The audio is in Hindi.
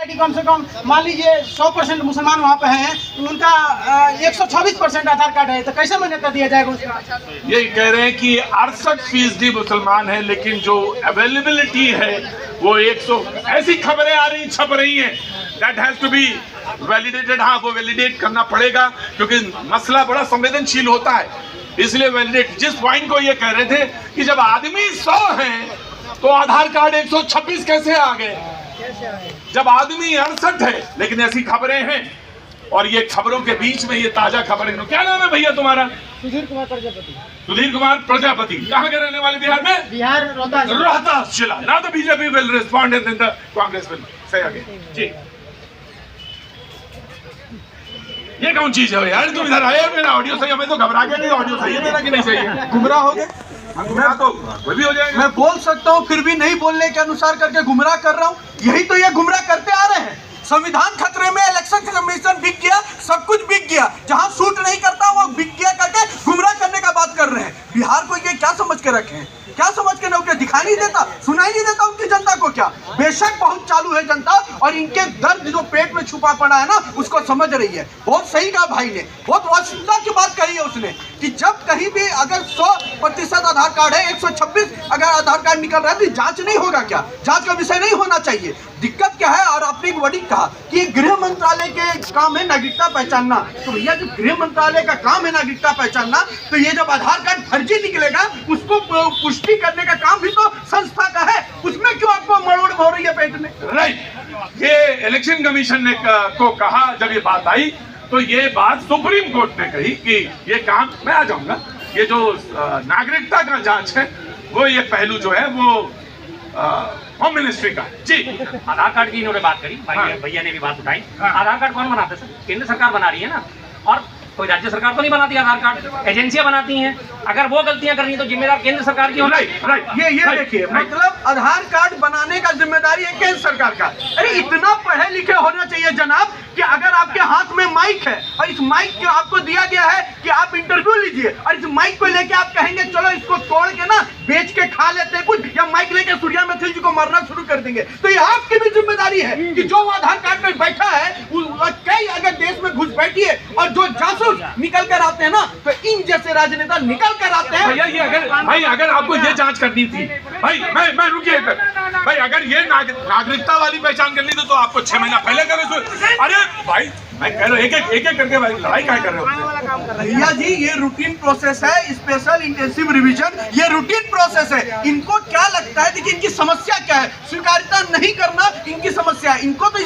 कम से कम मान लीजिए 100% मुसलमान वहाँ पे हैं, उनका 126% आधार कार्ड है, तो कैसे मान्यता दिया जाएगा उसका? यही कह रहे हैं कि 68% मुसलमान है, लेकिन जो अवेलेबिलिटी है वो 100। ऐसी खबरें आ रही छप रही हैं, that has to be validated. हाँ, वो वैलिडेट करना पड़ेगा क्योंकि मसला बड़ा संवेदनशील होता है, इसलिए वैलिडेट। जिस पॉइंट को ये कह रहे थे कि जब आदमी 100 हैं तो आधार कार्ड 126 कैसे आ गए, जब आदमी 68 है। लेकिन ऐसी खबरें हैं, और ये खबरों के बीच में ये ताजा खबरें। क्या नाम है भैया तुम्हारा? सुधीर कुमार प्रजापति। सुधीर कुमार प्रजापति कहाँ के रहने वाले? बिहार में, बिहार रोहतास जिला। ना तो BJP will respond and the Congress will say आगे। जी, ये कौन चीज है यार? तुम इधर आए, मेरा ऑडियो सही, हमें तो घबरा गया कि ऑडियो सही है मेरा कि नहीं सही है। गुमराह हो गए, गुमराह तो कोई भी हो जाएगा। मैं बोल सकता हूँ फिर भी नहीं बोलने के अनुसार करके गुमराह कर रहा हूँ। यही तो ये गुमराह करते आ रहे हैं। संविधान खतरे में, इलेक्शन कमीशन बिक गया, सब कुछ बिक गया, जहां सूट नहीं करता वो बिक गया करके गुमराह करने का बात कर रहे हैं। बिहार को ये क्या समझ के रखे हैं? क्या समझ के उनके दिखाई नहीं देता, सुनाई नहीं देता उनकी जनता को? क्या बेशक बहुत चालू है जनता, और इनके दर्द जो पेट में छुपा पड़ा है ना, उसको समझ रही है। बहुत सही कहा भाई ने, बहुत वास्तविकता की बात कही है उसने कि जब कहीं भी अगर 100% आधार कार्ड है, 126 अगर आधार कार्ड निकल रहा है तो जांच नहीं होगा क्या? जांच का विषय नहीं होना चाहिए। दिक्कत क्या है? और आपने एक बड़ी कहा कि गृह मंत्रालय के काम है नागरिकता पहचानना, तो भैया जब गृह मंत्रालय का काम है नागरिकता पहचानना, तो ये जब आधार कार्ड फर्जी निकलेगा उसको पुष्टि करने का काम भी तो संस्था का है, उसमें क्यों आपको मरोड़ हो रही है पेट में? राइट। ये इलेक्शन कमीशन ने को कहा, जब ये बात आई तो ये बात सुप्रीम कोर्ट ने कही कि ये काम, मैं आ जाऊंगा, ये जो नागरिकता का जांच है वो ये पहलू जो है वो होम मिनिस्ट्री का है। जी, आधार कार्ड की इन्होंने बात करी, हाँ। भैया ने भी बात उठाई। हाँ। आधार कार्ड कौन बनाता है सर? केंद्र सरकार बना रही है ना, और कोई राज्य सरकार तो नहीं बनाती आधार कार्ड, एजेंसियां बनाती हैं। अगर वो गलतियां कर रही है तो जिम्मेदार केंद्र सरकार की होना। राइट। ये देखिए, मतलब आधार कार्ड बनाने का जिम्मेदारी है केंद्र सरकार का। अरे इतना पढ़े लिखे होना चाहिए जनाब कि अगर आपके हाथ में माइक है और इस माइक को आपको दिया गया है कि आप इंटरव्यू लीजिए, और इस माइक को लेके आप कहेंगे चलो इसको तोड़ के ना बेच के खा लेते हैं कुछ, या माइक लेके सूर्या मिथिल जी को मारना शुरू कर देंगे, तो ये आपकी भी जिम्मेदारी है कि जो आधार कार्ड में बैठा है कई अगर देश में घुस बैठी है, और जो जासूस निकल कर आते हैं ना, तो इन जैसे राजनेता निकल कर आते हैं। भैया ये अगर आपको ये जांच करनी थी भाई, मैं रुकिए भाई, अगर ये नागरिकता वाली पहचान करनी थी तो आपको 6 महीना पहले करे। अरे भाई मैं कह रहा हूँ एक एक करके भाई लड़ाई क्या कर रहे हो? भैया जी ये रूटीन प्रोसेस है, स्पेशल इंटेंसिव रिवीजन, ये रूटीन प्रोसेस है। इनको क्या लगता है, देखिए इनकी समस्या क्या है? स्वीकार्यता नहीं करना इनकी समस्या है। इनको तो